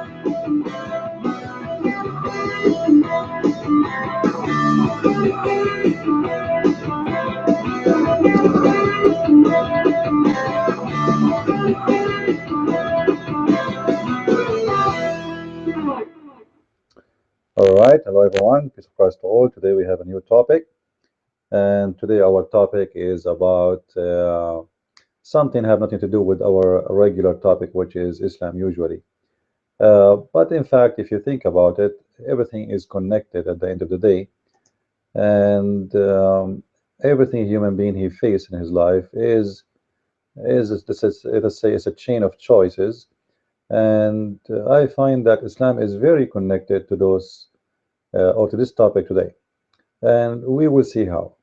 All right, hello everyone. Peace of Christ to all. Today we have a new topic, and today our topic is about something have nothing to do with our regular topic, which is Islam usually. But in fact, if you think about it, everything is connected at the end of the day, and everything a human being he faces in his life let's say it's a chain of choices, and I find that Islam is very connected to those or to this topic today, and we will see how.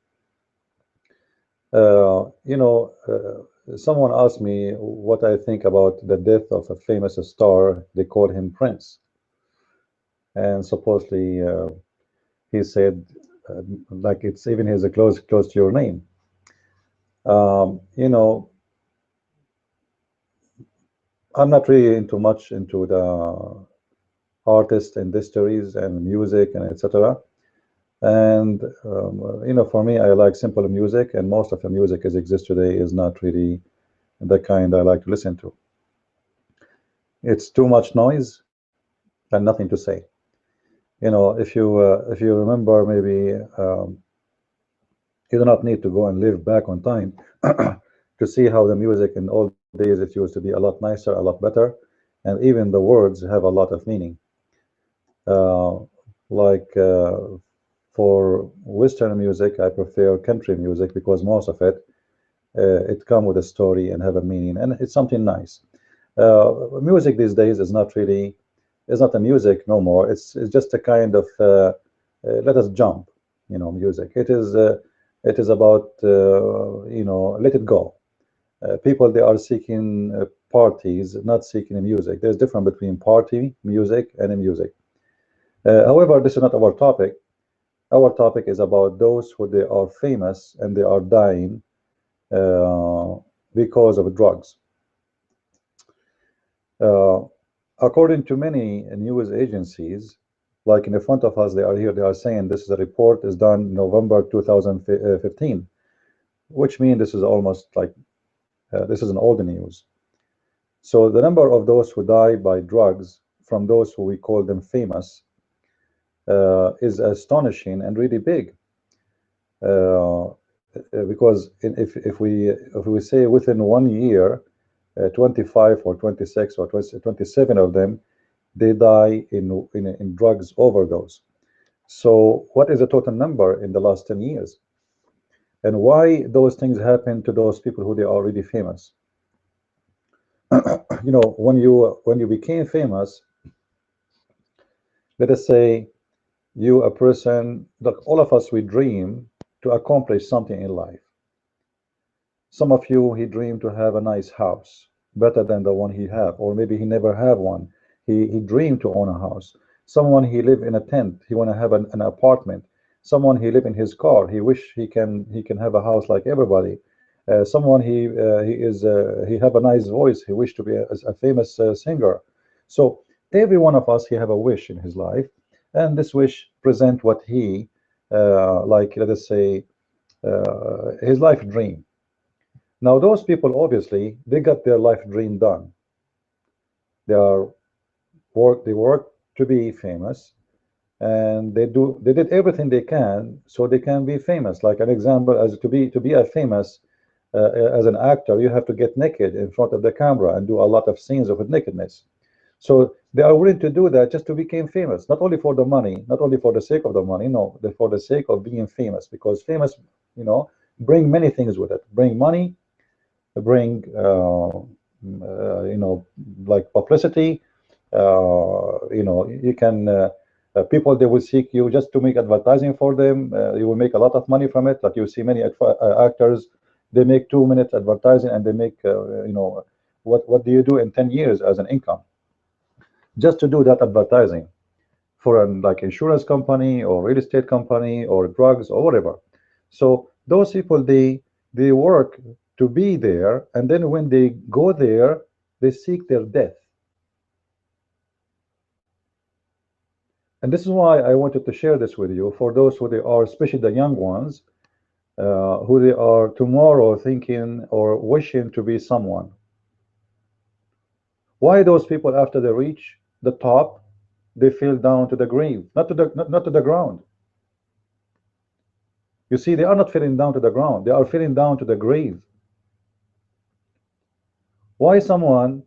Someone asked me what I think about the death of a famous star. They call him Prince, and supposedly he said, like it's even his close to your name. Um, you know, I'm not really into much into the artists and histories and music and etc. And for me, I like simple music, and most of the music as exists today is not really the kind I like to listen to. It's too much noise and nothing to say. If you remember, maybe you do not need to go and live back on time to see how the music in old days it used to be a lot nicer, a lot better, and even the words have a lot of meaning. Uh, like for Western music, I prefer country music because most of it come with a story and have a meaning, and it's something nice. Music these days is not really, it's not a music no more. It's just a kind of let us jump, music. It is about let it go. People they are seeking parties, not seeking music. There's difference between party music and music. However, this is not our topic. Our topic is about those who they are famous and they are dying uh, because of drugs. Uh, According to many news agencies, like in the front of us, they are here, they are saying this is a report is done November 2015, which means this is almost like this is an old news. So the number of those who die by drugs from those who we call them famous is astonishing and really big. Because if we say within 1 year, 25 or 26 or 27 of them, they die in drugs overdose. So what is the total number in the last 10 years? And why those things happen to those people who they are already famous? When you became famous, let us say you a person, like all of us, we dream to accomplish something in life. Some of you, he dreamed to have a nice house, better than the one he have, or maybe he never have one. He dreamed to own a house. Someone he live in a tent, he want to have an apartment. Someone he live in his car, he wish he can have a house like everybody. Someone he have a nice voice, he wish to be a famous singer. So every one of us he have a wish in his life, and this wish present what he like let us say his life dream. Now, those people obviously they got their life dream done. They work to be famous, and they did everything they can so they can be famous. Like an example, as to be a famous as an actor, you have to get naked in front of the camera and do a lot of scenes of nakedness. So they are willing to do that just to become famous, not only for the money, not only for the sake of the money, no, for the sake of being famous, because famous, bring many things with it. Bring money, bring like publicity. You can people they will seek you just to make advertising for them. You will make a lot of money from it. Like you see many actors, they make 2 minutes advertising and they make what do you do in 10 years as an income just to do that advertising for an like insurance company or real estate company or drugs or whatever. So those people they work to be there, and then when they go there, they seek their death. And this is why I wanted to share this with you for those who they are, especially the young ones, who they are tomorrow thinking or wishing to be someone. Why those people after they reach the top, they feel down to the grave, not to the ground. You see, they are not feeling down to the ground. They are feeling down to the grave. Why someone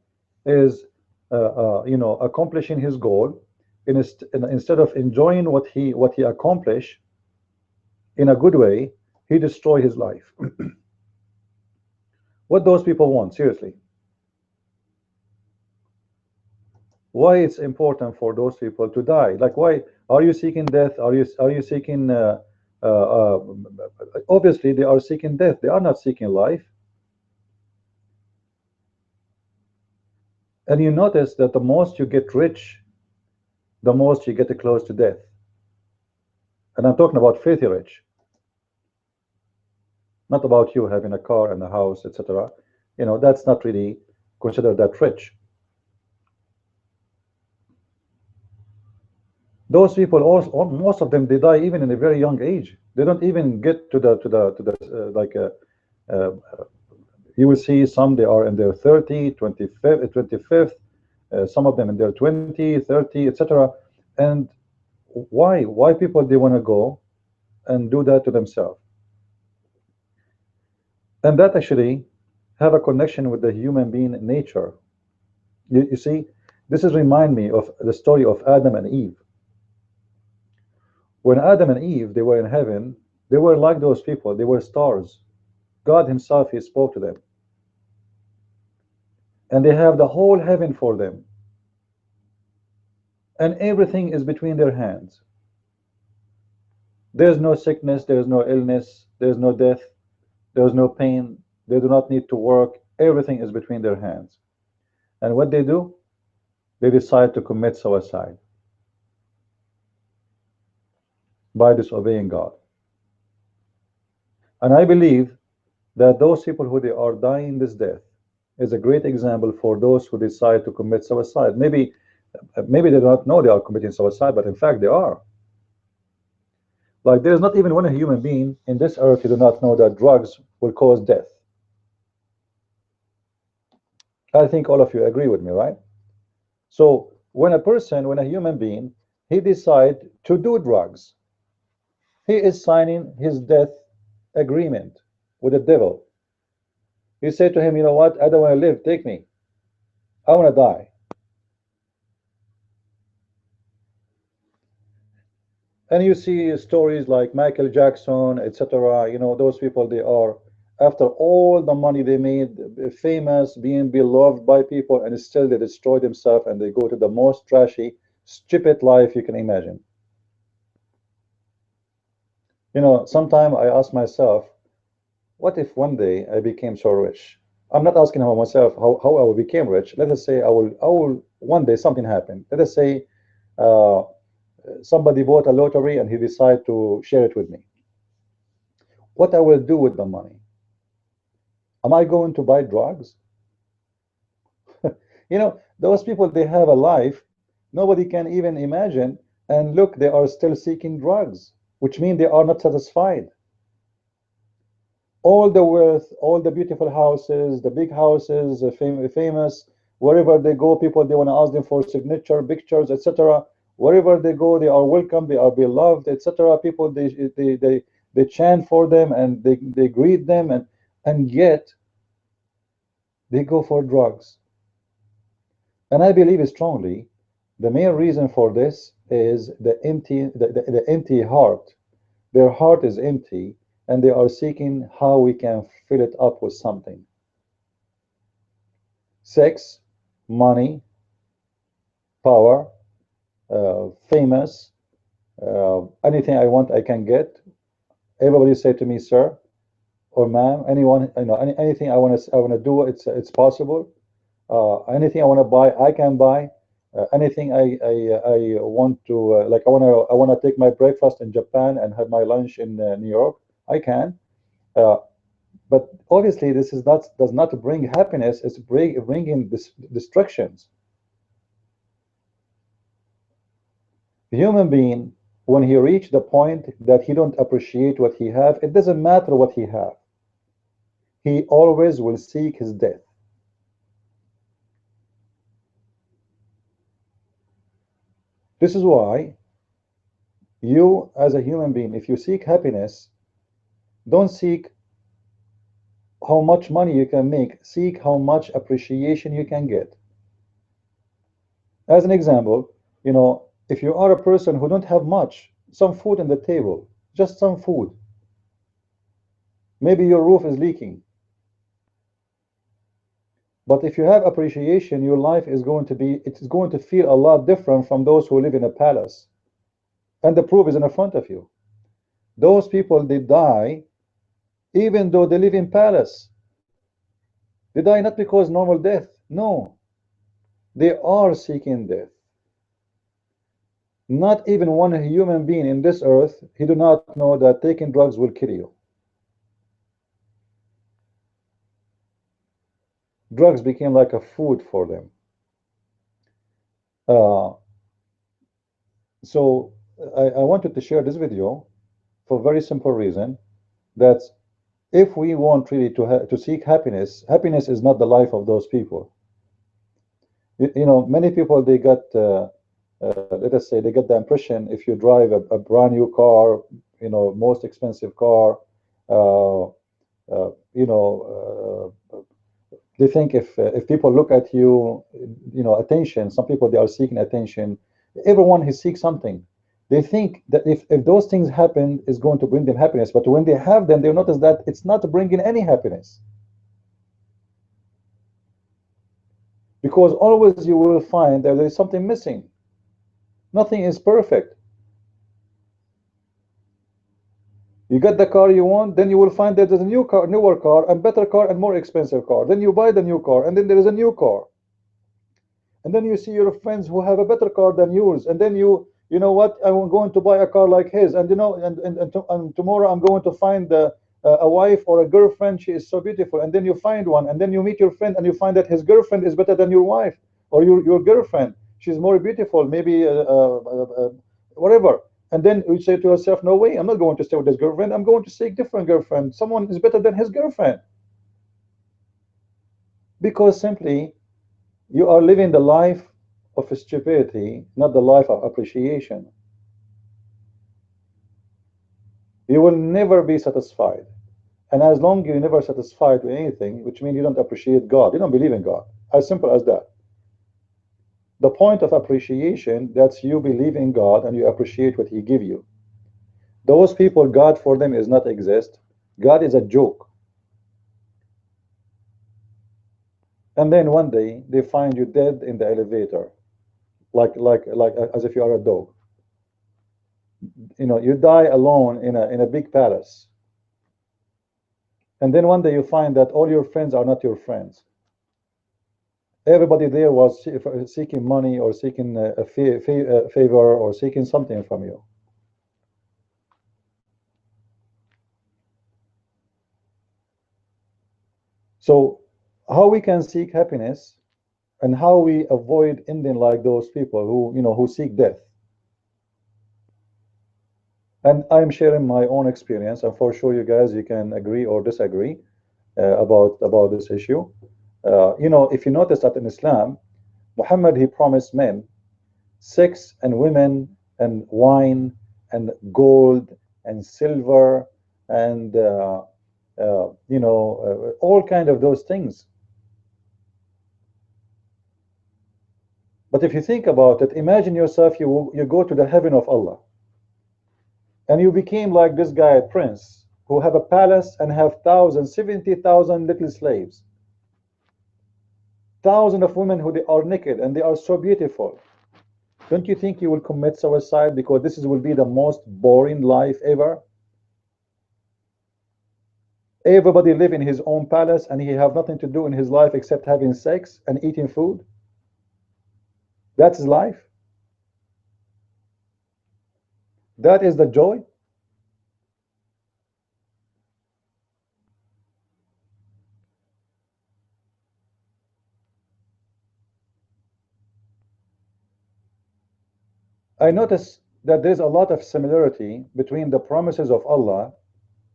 is, accomplishing his goal, instead of enjoying what he accomplished in a good way, he destroy his life. What those people want, seriously. Why it's important for those people to die? Like, why are you seeking death? Are you seeking? Uh, Obviously, they are seeking death. They are not seeking life. And you notice that the most you get rich, the most you get close to death. And I'm talking about filthy rich, not about you having a car and a house, etc. That's not really considered that rich. Those people, also, most of them, they die even in a very young age. They don't even get uh, you will see some they are in their 30, 25th, some of them in their 20, 30, etc. And why people they want to go and do that to themselves? And that actually have a connection with the human being nature. You see, this is remind me of the story of Adam and Eve. When Adam and Eve, they were in heaven, they were like those people. They were stars. God himself, he spoke to them. And they have the whole heaven for them. And everything is between their hands. There's no sickness, there's no illness, there's no death, there's no pain. They do not need to work. Everything is between their hands. And what they do? They decide to commit suicide by disobeying God. And I believe that those people who they are dying this death is a great example for those who decide to commit suicide. Maybe they do not know they are committing suicide, but in fact they are. Like, there's not even one human being in this earth who do not know that drugs will cause death. I think all of you agree with me, right? So when a human being, he decide to do drugs, he is signing his death agreement with the devil. He said to him, you know what? I don't want to live. Take me. I want to die. And you see stories like Michael Jackson, etc. Those people, they are, after all the money they made, famous, being beloved by people, and still they destroy themselves and they go to the most trashy, stupid life you can imagine. Sometimes I ask myself, what if one day I became so rich? I'm not asking myself how I will become rich. Let us say I will one day something happened. Let us say uh, somebody bought a lottery and he decided to share it with me. What I will do with the money? Am I going to buy drugs? Those people, they have a life nobody can even imagine, and look, they are still seeking drugs, which means they are not satisfied. All the wealth, all the beautiful houses, the big houses, famous, wherever they go, people, they want to ask them for signature, pictures, etc. Wherever they go, they are welcome, they are beloved, etc. People, they chant for them and they greet them, and yet they go for drugs. And I believe strongly the main reason for this is the empty heart. Their heart is empty, and they are seeking how we can fill it up with something. Sex, money, power, famous, anything I want, I can get. Everybody say to me, sir or ma'am, anyone, anything I want to do, it's possible. Anything I want to buy, I can buy. Anything I want to, like, I want to take my breakfast in Japan and have my lunch in New York, I can. Uh, but obviously, this does not bring happiness. It's bringing destructions. Human being, when he reach the point that he don't appreciate what he have, it doesn't matter what he have. He always will seek his death. This is why you, as a human being, if you seek happiness, don't seek how much money you can make, seek how much appreciation you can get. As an example, if you are a person who don't have much, some food on the table, just some food, maybe your roof is leaking, but if you have appreciation, your life is going to be, it's going to feel a lot different from those who live in a palace. And the proof is in front of you. Those people, they die even though they live in palace. They die not because normal death. No, they are seeking death. Not even one human being in this earth, he do not know that taking drugs will kill you. Drugs became like a food for them. Uh, so I wanted to share this video for a very simple reason that if we want really to seek happiness, happiness is not the life of those people. Many people, they got let us say they get the impression if you drive a brand new car, most expensive car, uh, uh, you know, they think if people look at you, attention. Some people, they are seeking attention. Everyone who seeks something. They think that if those things happen, is going to bring them happiness. But when they have them, they notice that it's not bringing any happiness. Because always you will find that there is something missing. Nothing is perfect. You get the car you want, then you will find that there's a newer car, and better car, and more expensive car. Then you buy the new car, and then there is a new car. And then you see your friends who have a better car than yours, and then you know what, I'm going to buy a car like his, and and tomorrow I'm going to find a wife or a girlfriend. She is so beautiful, and then you find one, and then you meet your friend, and you find that his girlfriend is better than your wife, or your girlfriend. She's more beautiful, maybe whatever. And then you say to yourself, no way, I'm not going to stay with this girlfriend. I'm going to seek different girlfriend. Someone is better than his girlfriend. Because simply you are living the life of stupidity, not the life of appreciation. You will never be satisfied. And as long as you're never satisfied with anything, which means you don't appreciate God, you don't believe in God. As simple as that. The point of appreciation, that's you believe in God and you appreciate what He give you. Those people, God for them is not exist. God is a joke. And then one day they find you dead in the elevator, like as if you are a dog. You die alone in a big palace. And then one day you find that all your friends are not your friends. Everybody there was seeking money or seeking a favor or seeking something from you. So how we can seek happiness and how we avoid ending like those people who seek death. And I'm sharing my own experience, and for sure you guys, you can agree or disagree about this issue. If you notice that in Islam, Muhammad, he promised men sex and women and wine and gold and silver and all kind of those things. But if you think about it, imagine yourself, you go to the heaven of Allah and you became like this guy, a prince, who have a palace and have 70,000 little slaves, thousands of women who they are naked and they are so beautiful. Don't you think you will commit suicide because this will be the most boring life ever? Everybody live in his own palace and he have nothing to do in his life except having sex and eating food. That's his life. That is the joy. I notice that there's a lot of similarity between the promises of Allah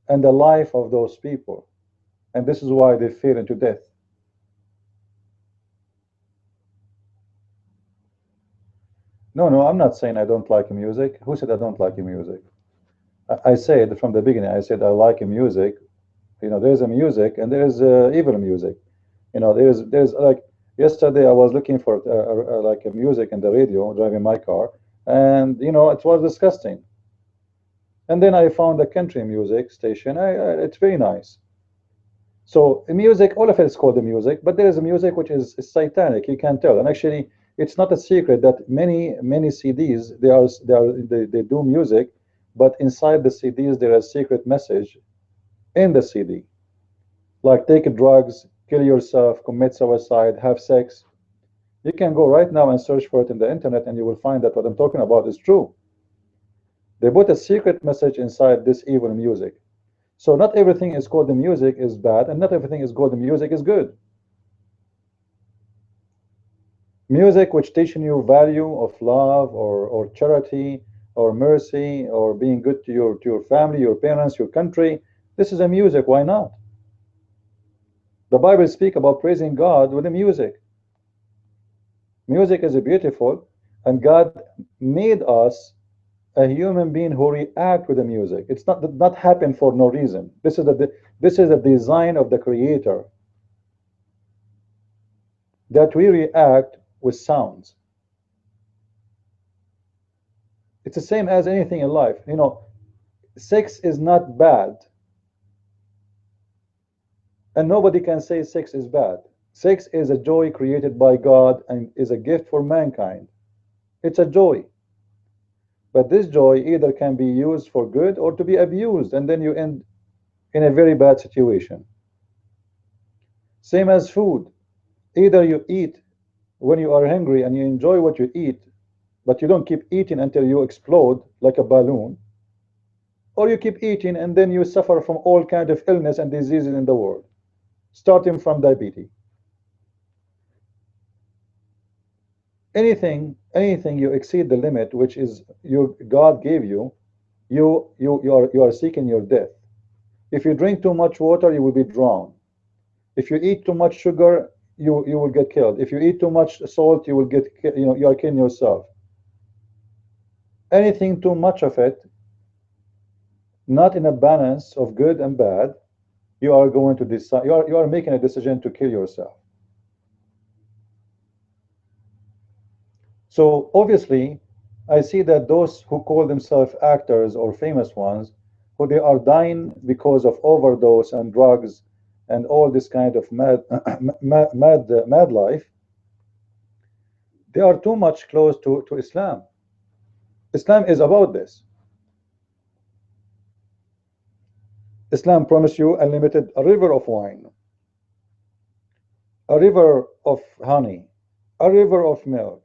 and the life of those people, and this is why they fell into death. No, no, I'm not saying I don't like music. Who said I don't like music? I said from the beginning, I said I like music. You know, there's a music and there's evil music. You know, there's like yesterday I was looking for like a music in the radio driving my car, and you know it was disgusting. And then I found a country music station. It's very nice. So music, all of it is called the music, but there is a music which is satanic. You can tell, and actually, it's not a secret that many CDs they do music, but inside the CDs there is a secret message in the CD, like take drugs, kill yourself, commit suicide, have sex. You can go right now and search for it in the internet, and you will find that what I'm talking about is true. They put a secret message inside this evil music. So not everything is called the music is bad, and not everything is called the music is good. Music which teaching you value of love or charity or mercy or being good to your family, your parents, your country, this is a music. Why not? The Bible speak about praising God with the music. Music is beautiful, and God made us a human being who react with the music. It's not happen for no reason. This is a design of the Creator, that we react with sounds. It's the same as anything in life. You know, sex is not bad, and nobody can say sex is bad. Sex is a joy created by God and is a gift for mankind. It's a joy. But this joy either can be used for good or to be abused, and then you end in a very bad situation. Same as food. Either you eat when you are hungry and you enjoy what you eat, but you don't keep eating until you explode like a balloon, or you keep eating and then you suffer from all kinds of illness and diseases in the world, starting from diabetes. Anything you exceed the limit which is your God gave you, you are seeking your death. If you drink too much water, you will be drowned. If you eat too much sugar, you will get killed. If you eat too much salt, you will get, you are killing yourself. Anything too much of it, not in a balance of good and bad, you are going to decide, you are making a decision to kill yourself. So obviously, I see that those who call themselves actors or famous ones, who they are dying because of overdose and drugs and all this kind of mad life, they are too much close to Islam. Islam is about this. Islam promised you unlimited, a river of wine, a river of honey, a river of milk.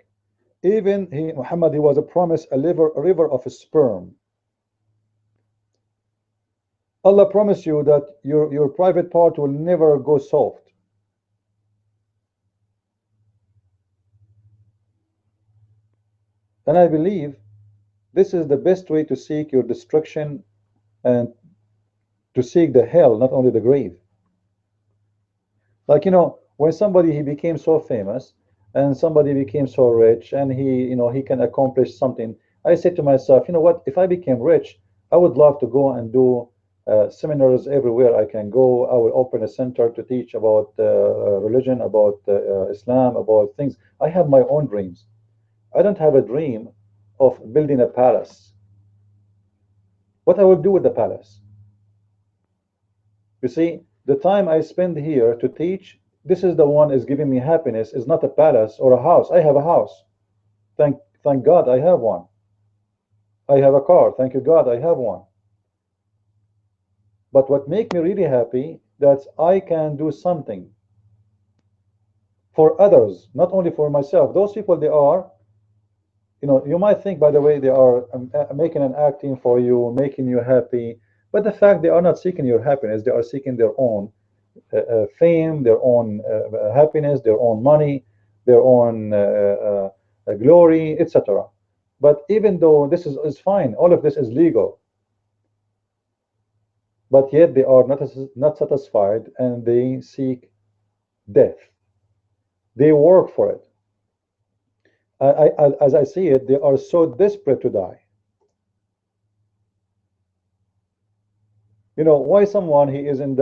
Even Muhammad, he was a promise, a river of sperm. Allah promised you that your private part will never go soft. And I believe this is the best way to seek your destruction and to seek the hell, not only the grave. Like, when somebody he became so famous and somebody became so rich and he can accomplish something, I said to myself, you know what, if I became rich, I would love to go and do seminars everywhere I can go. I will open a center to teach about religion, about Islam, about things. I have my own dreams. I don't have a dream of building a palace. What I will do with the palace? You see, the time I spend here to teach, this is the one is giving me happiness. Is not a palace or a house. I have a house. Thank God I have one. I have a car. Thank you God I have one. But what makes me really happy, that I can do something for others, not only for myself. Those people, they are, you might think, by the way, they are making an acting for you, making you happy. But the fact, they are not seeking your happiness. They are seeking their own fame, their own happiness, their own money, their own glory, etc. But even though this is fine, all of this is legal, but yet they are not satisfied and they seek death. They work for it. As I see it, they are so desperate to die. You know, why someone he is in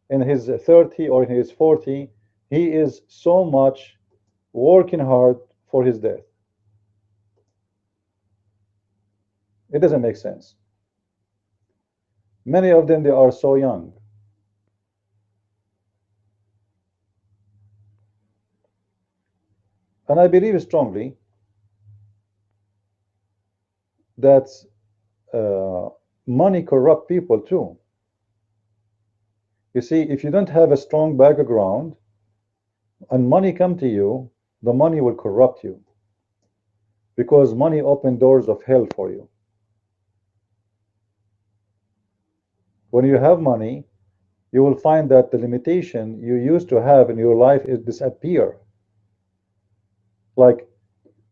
his 30 or in his 40, he is so much working hard for his death. It doesn't make sense. Many of them, they are so young. And I believe strongly that money corrupt people too. You see, if you don't have a strong background and money come to you, the money will corrupt you because money opens doors of hell for you. When you have money, you will find that the limitation you used to have in your life is disappear. Like,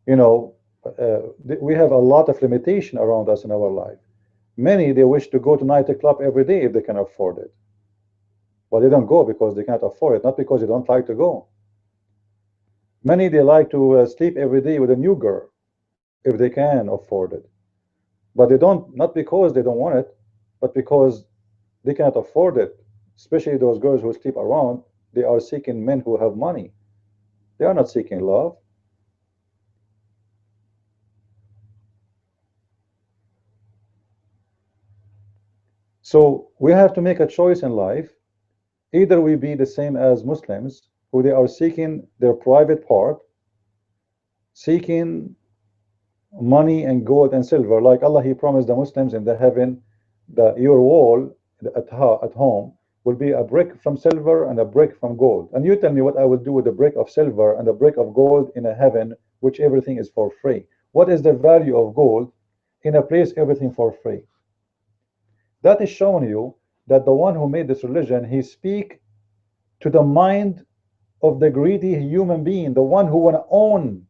you know, we have a lot of limitation around us in our life. Many, they wish to go to nightclub every day if they can afford it. But they don't go because they can't afford it, not because they don't like to go. Many, they like to sleep every day with a new girl if they can afford it. But they don't, not because they don't want it, but because they cannot afford it. Especially those girls who sleep around, they are seeking men who have money. They are not seeking love. So we have to make a choice in life. Either we be the same as Muslims, who they are seeking their private part, seeking money and gold and silver, like Allah, He promised the Muslims in the heaven that your wall at home will be a brick from silver and a brick from gold. And you tell me what I will do with a brick of silver and a brick of gold in a heaven which everything is for free. What is the value of gold in a place everything for free? That is showing you that the one who made this religion, he speak to the mind of the greedy human being, the one who want to own.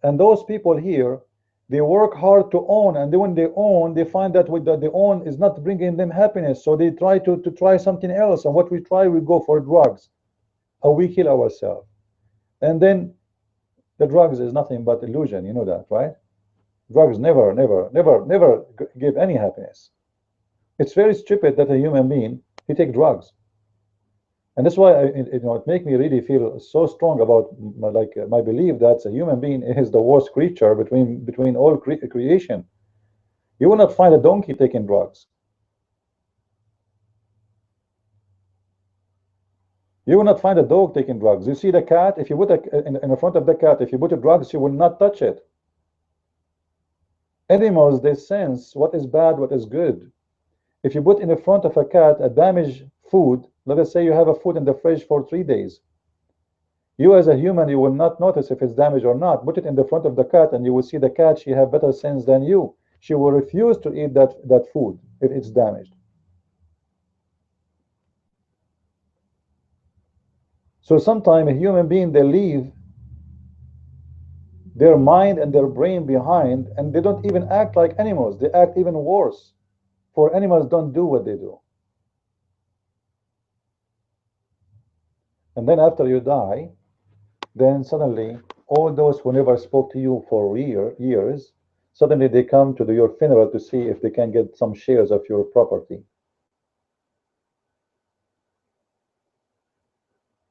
And those people here, they work hard to own, and then when they own, they find that what they own is not bringing them happiness, so they try to try something else. And what we try, we go for drugs, or we kill ourselves. And then the drugs is nothing but illusion, you know that, right? Drugs never give any happiness. It's very stupid that a human being, he take drugs. And that's why it makes me really feel so strong about my belief that a human being is the worst creature between all creation. You will not find a donkey taking drugs. You will not find a dog taking drugs. You see the cat, if you put in front of the cat, if you put a drugs, she will not touch it. Animals, they sense what is bad, what is good. If you put in the front of a cat a damaged food, let us say you have a food in the fridge for 3 days. You as a human, you will not notice if it's damaged or not. Put it in the front of the cat and you will see the cat, she have better sense than you. She will refuse to eat that food if it's damaged. So sometimes a human being, they leave their mind and their brain behind, and they don't even act like animals. They act even worse. For animals don't do what they do. And then after you die, then suddenly all those who never spoke to you for years, suddenly they come to your funeral to see if they can get some shares of your property.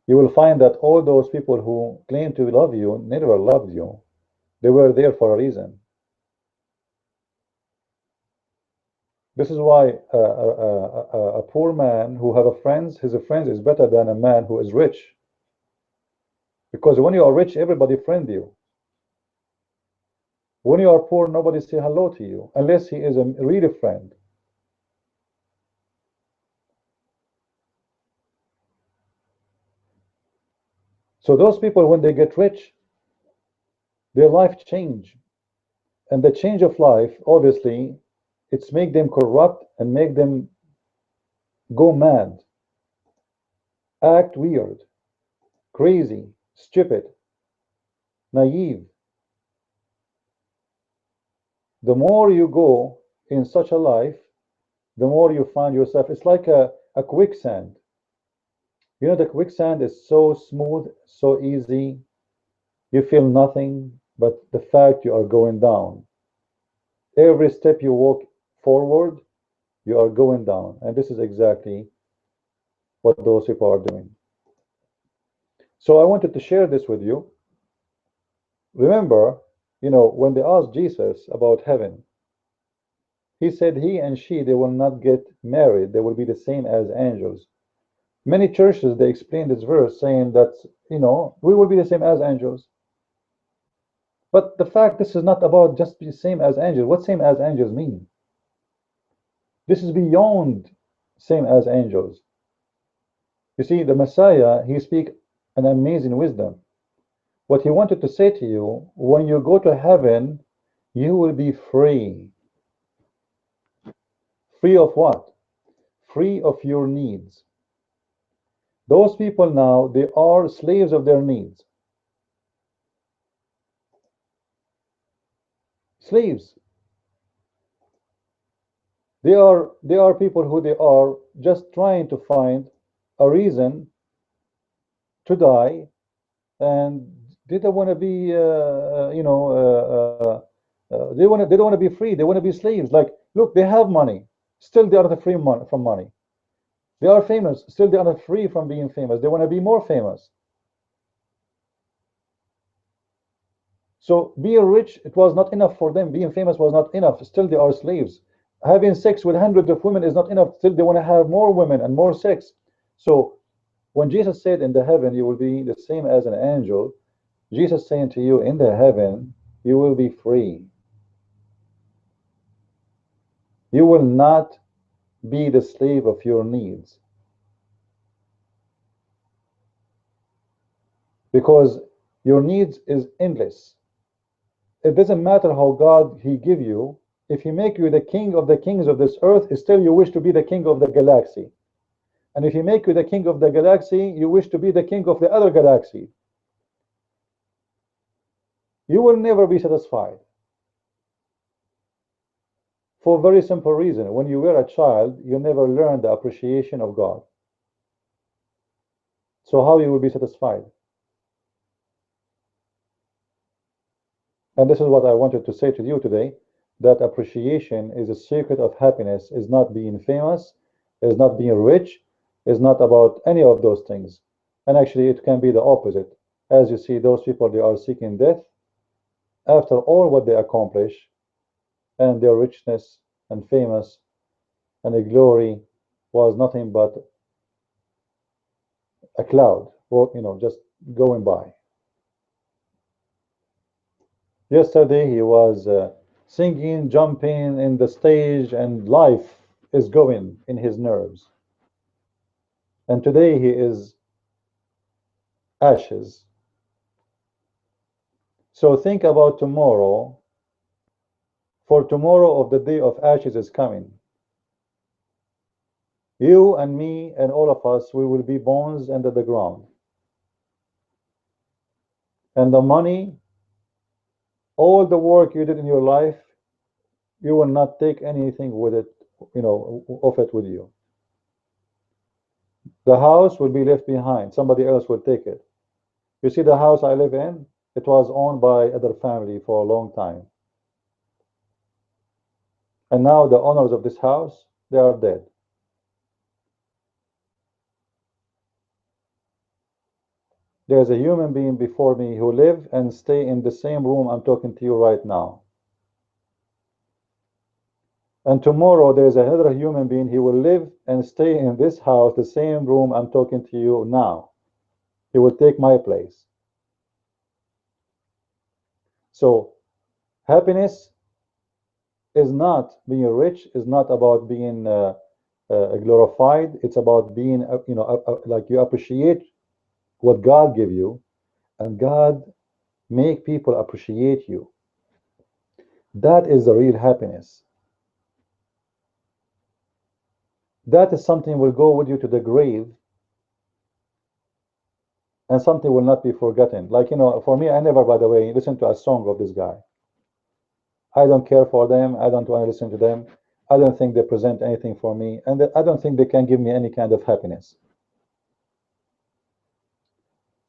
You will find that all those people who claim to love you never loved you. They were there for a reason. This is why a poor man who have a friends, his friends is better than a man who is rich. Because when you are rich, everybody friend you. When you are poor, nobody say hello to you, unless he is a really friend. So those people, when they get rich, their life change. And the change of life, obviously, it's make them corrupt and make them go mad, act weird, crazy, stupid, naive. The more you go in such a life, the more you find yourself. It's like a quicksand. You know, the quicksand is so smooth, so easy. You feel nothing but the fact you are going down. Every step you walk forward, you are going down. And this is exactly what those people are doing. So I wanted to share this with you. Remember, when they asked Jesus about heaven, he said he and she, they will not get married. They will be the same as angels. Many churches, they explain this verse saying that, we will be the same as angels. But the fact, this is not about just the same as angels. What same as angels mean? This is beyond same as angels. You see, the Messiah, he speak an amazing wisdom. What he wanted to say to you, when you go to heaven, you will be free. Free of what? Free of your needs. Those people now, they are slaves of their needs. Slaves. They are people who they are just trying to find a reason to die, and they don't want to be they don't want to be free. They want to be slaves. Like, look, they have money, still they are not free from money. They are famous, still they are not free from being famous. They want to be more famous. So being rich, it was not enough for them. Being famous was not enough. Still they are slaves. Having sex with hundreds of women is not enough. Still they want to have more women and more sex. So when Jesus said in the heaven you will be the same as an angel, Jesus saying to you, in the heaven you will be free. You will not be the slave of your needs, because your needs is endless. It doesn't matter how God he give you. If he make you the king of the kings of this earth, still you wish to be the king of the galaxy. And if he make you the king of the galaxy, you wish to be the king of the other galaxy. You will never be satisfied. For a very simple reason. When you were a child, you never learned the appreciation of God. So how you will be satisfied? And this is what I wanted to say to you today, that appreciation is a secret of happiness, is not being famous, is not being rich, is not about any of those things. And actually it can be the opposite. As you see, those people, they are seeking death after all what they accomplish, and their richness and famous and the glory was nothing but a cloud, or just going by. Yesterday he was singing, jumping in the stage, and life is going in his nerves. And today he is ashes. So think about tomorrow, for tomorrow of the day of ashes is coming. You and me and all of us, we will be bones under the ground. And the money, all the work you did in your life, you will not take anything with it, of it with you. The house will be left behind. Somebody else will take it. You see, the house I live in, it was owned by other family for a long time. And now the owners of this house, they are dead. There's a human being before me who live and stay in the same room I'm talking to you right now. And tomorrow there's another human being, he will live and stay in this house, the same room I'm talking to you now. He will take my place. So happiness is not being rich, is not about being glorified. It's about being, like you appreciate what God give you, and God make people appreciate you. That is the real happiness. That is something will go with you to the grave, and something will not be forgotten. Like, for me, I never, by the way, listen to a song of this guy. I don't care for them. I don't want to listen to them. I don't think they present anything for me, and I don't think they can give me any kind of happiness.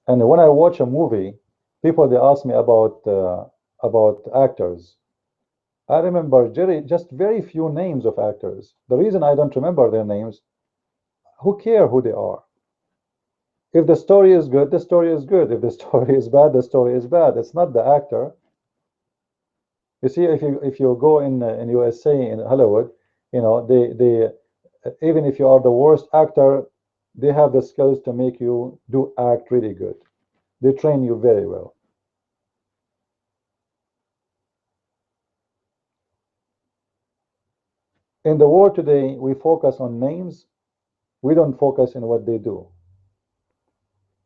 And when I watch a movie, people they ask me about actors. I remember just very few names of actors. The reason I don't remember their names, who care who they are? If the story is good, the story is good. If the story is bad, the story is bad. It's not the actor. You see, if you go in USA in Hollywood, they even if you are the worst actor, they have the skills to make you do act really good. They train you very well. In the world today, we focus on names. We don't focus on what they do.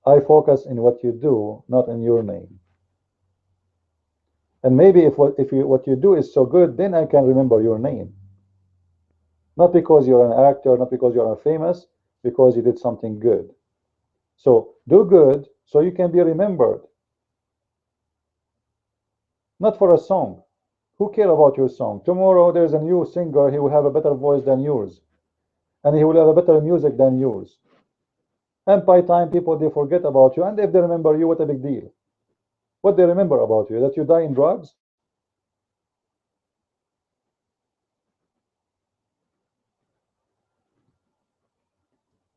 I focus in what you do, not in your name. And maybe if what you do is so good, then I can remember your name. Not because you're an actor, not because you're famous, because you did something good. So do good so you can be remembered, not for a song. Who care about your song? Tomorrow there's a new singer, he will have a better voice than yours, and he will have a better music than yours. And by time people they forget about you, and if they remember you, what a big deal. What they remember about you? That you die in drugs?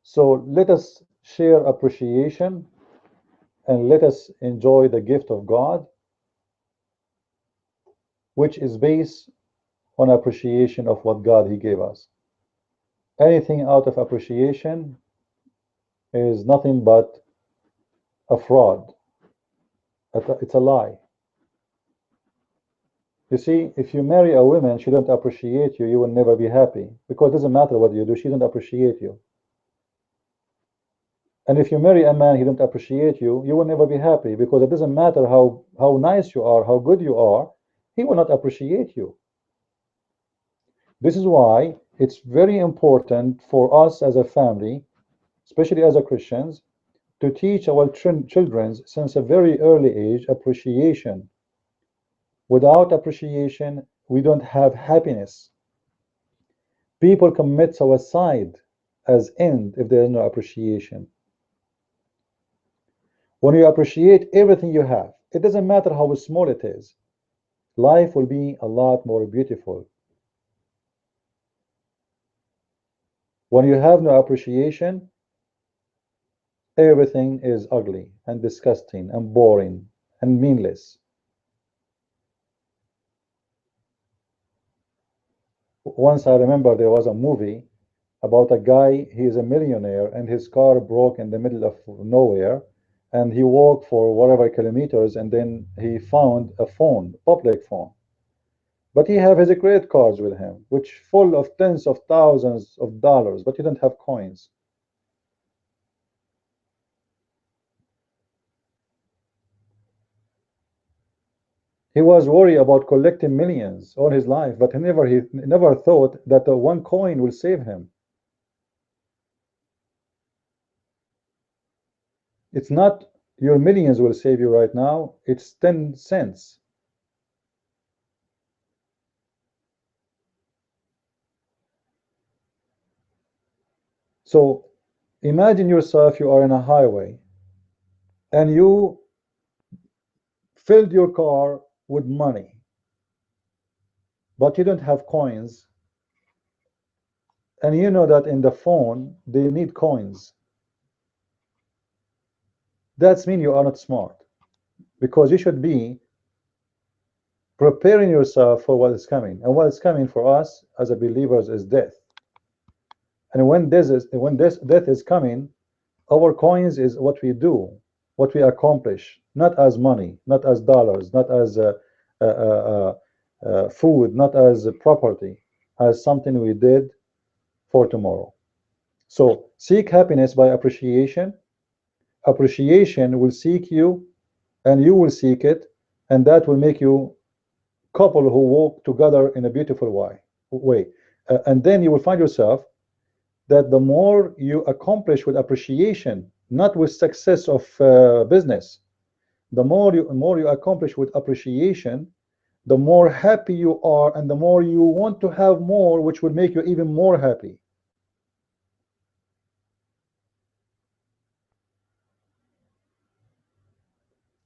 So let us share appreciation and let us enjoy the gift of God, which is based on appreciation of what God He gave us. Anything out of appreciation is nothing but a fraud. It's a lie. You see, if you marry a woman, she don't appreciate you, you will never be happy. Because it doesn't matter what you do, she don't appreciate you. And if you marry a man, he don't appreciate you, you will never be happy. Because it doesn't matter how nice you are, how good you are, he will not appreciate you. This is why it's very important for us as a family, especially as a Christians, to teach our children since a very early age appreciation. Without appreciation, we don't have happiness. People commit suicide as end if there is no appreciation. When you appreciate everything you have, it doesn't matter how small it is, life will be a lot more beautiful. When you have no appreciation, everything is ugly and disgusting and boring and meaningless. Once I remember there was a movie about a guy, he is a millionaire and his car broke in the middle of nowhere and he walked for whatever kilometers and then he found a phone, public phone. But he have his credit cards with him, which full of tens of thousands of dollars, but he don't have coins. He was worried about collecting millions all his life, but he never thought that one coin will save him. It's not your millions will save you right now, it's 10 cents. So imagine yourself, you are in a highway and you filled your car with money, but you don't have coins, and you know that in the phone they need coins. That's mean you are not smart, because you should be preparing yourself for what is coming, and what is coming for us as a believers is death. And when this death is coming, our coins is what we do, what we accomplish, not as money, not as dollars, not as uh, uh, food, not as property, as something we did for tomorrow. So seek happiness by appreciation. Appreciation will seek you, and you will seek it, and that will make you couple who walk together in a beautiful way. And then you will find yourself that the more you accomplish with appreciation, not with success of business, the more you accomplish with appreciation, the more happy you are, and the more you want to have more, which will make you even more happy.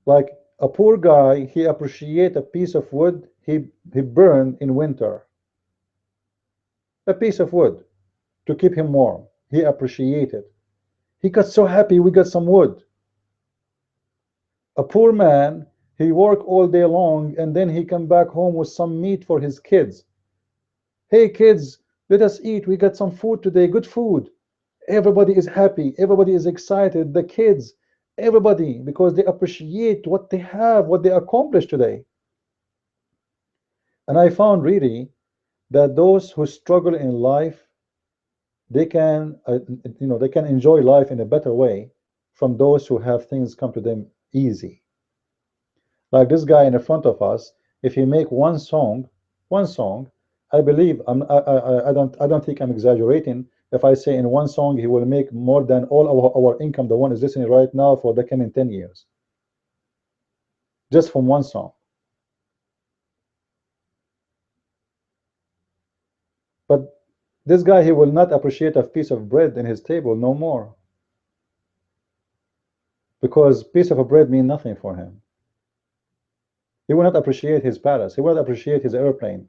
Like a poor guy, he appreciate a piece of wood he burned in winter. A piece of wood to keep him warm. He appreciate it. He got so happy we got some wood. A poor man, he work all day long and then he come back home with some meat for his kids. Hey kids, let us eat. We got some food today, good food. Everybody is happy. Everybody is excited. The kids, everybody, because they appreciate what they have, what they accomplished today. And I found really that those who struggle in life, they can, they can enjoy life in a better way from those who have things come to them easy. Like this guy in the front of us, if he make one song, I believe I don't think I'm exaggerating if I say in one song he will make more than all our income the one is listening right now for the coming 10 years, just from one song. But this guy, he will not appreciate a piece of bread in his table no more, because piece of bread mean nothing for him. He will not appreciate his palace. He will not appreciate his airplane.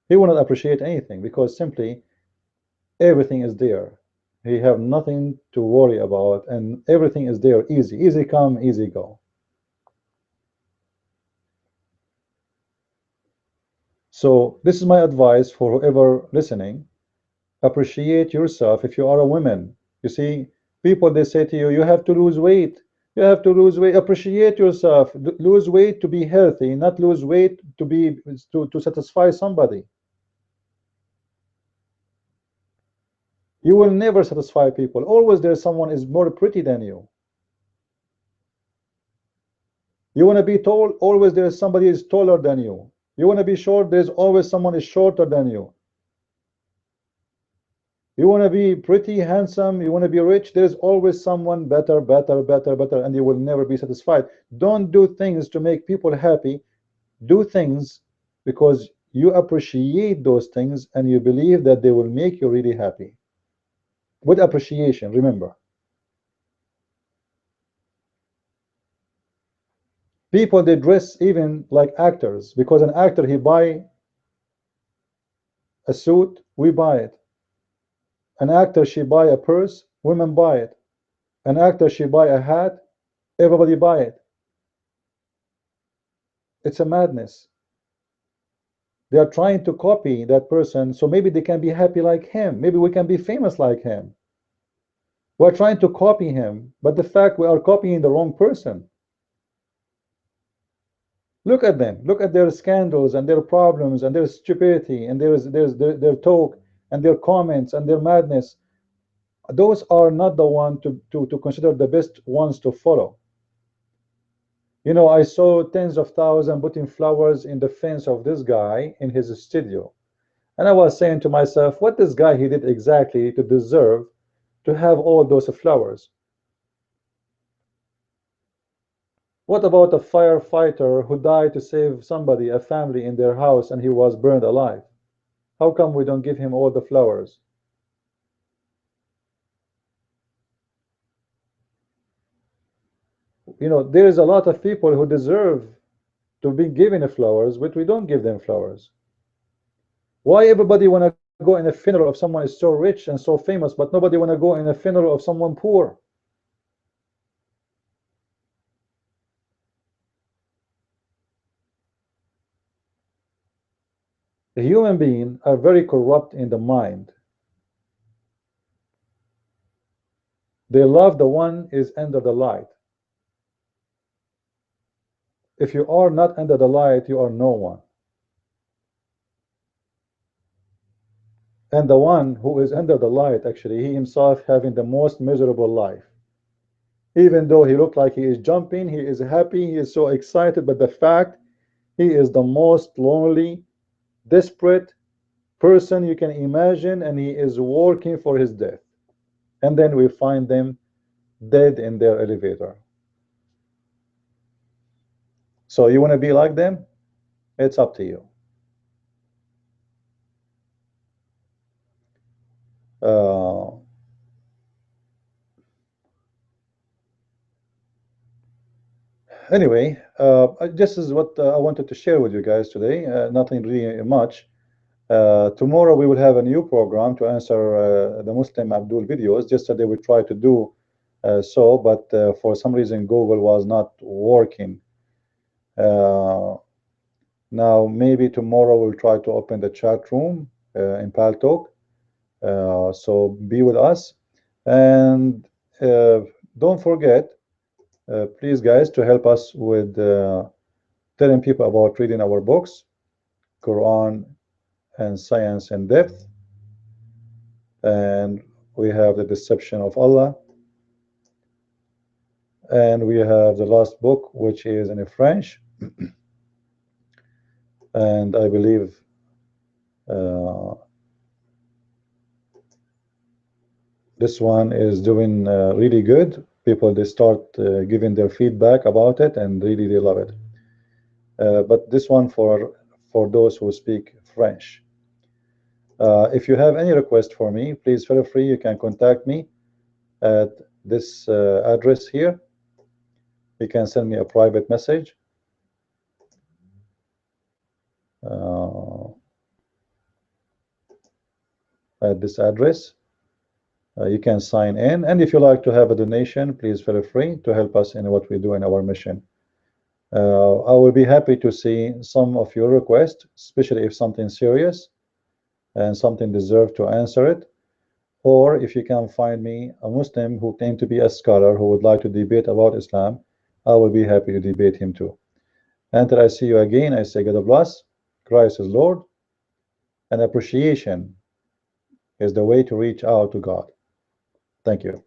He will not appreciate anything because simply everything is there. He have nothing to worry about, and everything is there, easy, easy come, easy go. So this is my advice for whoever listening. Appreciate yourself. If you are a woman, you see, people, they say to you, you have to lose weight. You have to lose weight. Appreciate yourself. Lose weight to be healthy, not lose weight to be to satisfy somebody. You will never satisfy people. Always there's someone is more pretty than you. You want to be tall, always there's somebody is taller than you. You want to be short, there's always someone is shorter than you. You want to be pretty, handsome, you want to be rich, there's always someone better, better, better, better, and you will never be satisfied. Don't do things to make people happy. Do things because you appreciate those things and you believe that they will make you really happy. With appreciation, remember. People, they dress even like actors, because an actor, he buy a suit, we buy it. An actor, she buy a purse, women buy it. An actor, she buy a hat, everybody buy it. It's a madness. They are trying to copy that person so maybe they can be happy like him. Maybe we can be famous like him. We're trying to copy him, but the fact we are copying the wrong person. Look at them. Look at their scandals and their problems and their stupidity and their talk and their comments and their madness. Those are not the one to consider the best ones to follow. You know, I saw tens of thousands putting flowers in the fence of this guy in his studio. And I was saying to myself, what this guy he did exactly to deserve to have all those flowers? What about a firefighter who died to save somebody, a family in their house, and he was burned alive? How come we don't give him all the flowers? You know, there is a lot of people who deserve to be given flowers, but we don't give them flowers. Why everybody want to go in a funeral of someone is so rich and so famous, but nobody want to go in a funeral of someone poor? The human beings are very corrupt in the mind. They love the one is under the light. If you are not under the light, you are no one. And the one who is under the light, actually, he himself having the most miserable life. Even though he looked like he is jumping, he is happy, he is so excited, but the fact he is the most lonely, desperate person you can imagine, and he is working for his death. And then we find them dead in their elevator. So you want to be like them? It's up to you. Uh, anyway, this is what I wanted to share with you guys today. Nothing really much. Tomorrow we will have a new program to answer the Muslim Abdul videos. Yesterday we tried to do so, but for some reason Google was not working. Uh, Now maybe tomorrow we'll try to open the chat room in Paltalk. So be with us, and don't forget, please guys, to help us with telling people about reading our books, Quran and Science in Depth, and we have the Deception of Allah, and we have the last book which is in French, and I believe uh, this one is doing really good. People, they start giving their feedback about it, and really they love it. But this one for those who speak French. If you have any request for me, please feel free. You can contact me at this address here. You can send me a private message uh, at this address. You can sign in, and if you like to have a donation, please feel free to help us in what we do in our mission. I will be happy to see some of your requests, especially if something serious and something deserves to answer it. Or if you can find me a Muslim who claims to be a scholar who would like to debate about Islam, I will be happy to debate him too. Until I see you again, I say God bless, Christ is Lord, and appreciation is the way to reach out to God. Thank you.